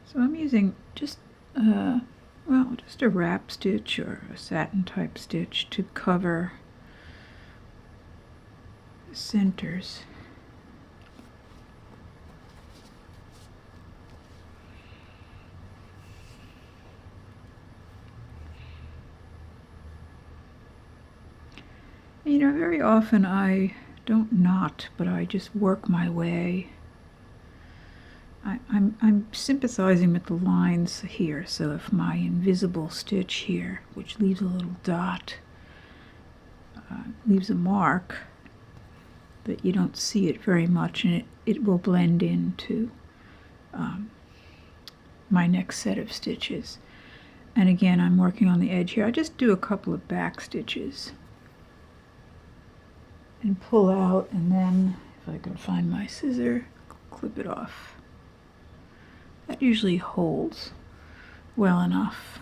So I'm using just, well, just a wrap stitch or a satin type stitch to cover the centers. You know, very often I don't knot, but I just work my way. I'm sympathizing with the lines here, so if my invisible stitch here, which leaves a little dot, leaves a mark, but you don't see it very much, and it will blend into my next set of stitches. And again, I'm working on the edge here. I just do a couple of back stitches and pull out, and then if I can find my scissor, clip it off. That usually holds well enough.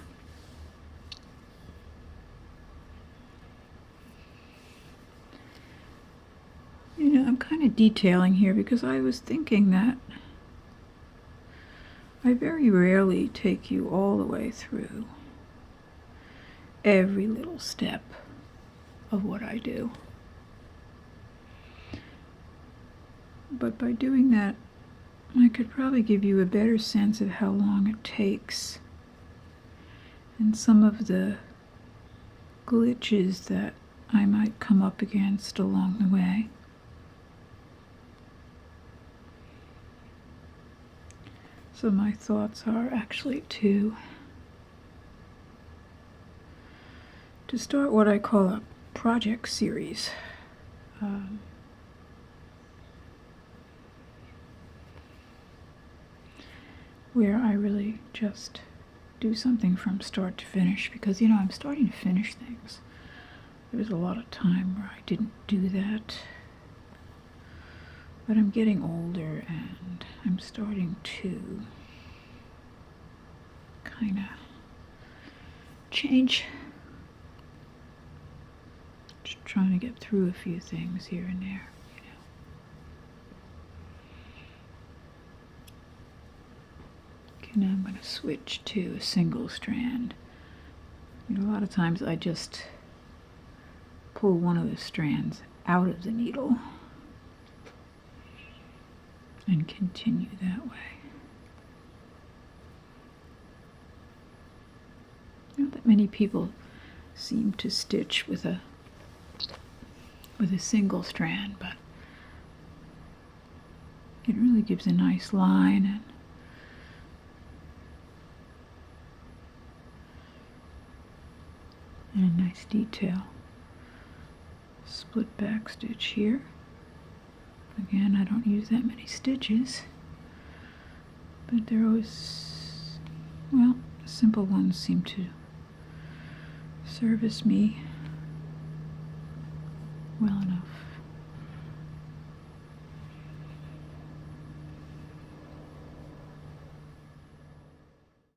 You know, I'm kind of detailing here because I was thinking that I very rarely take you all the way through every little step of what I do. But by doing that, I could probably give you a better sense of how long it takes and some of the glitches that I might come up against along the way. So my thoughts are actually to start what I call a project series. Where I really just do something from start to finish, because, you know, I'm starting to finish things. There was a lot of time where I didn't do that. But I'm getting older and I'm starting to kind of change. Just trying to get through a few things here and there. Now I'm going to switch to a single strand. You know, a lot of times I just pull one of the strands out of the needle and continue that way. Not that many people seem to stitch with a single strand, but it really gives a nice line and a nice detail. Split back stitch here. Again, I don't use that many stitches, but they're always, well, the simple ones seem to service me well enough.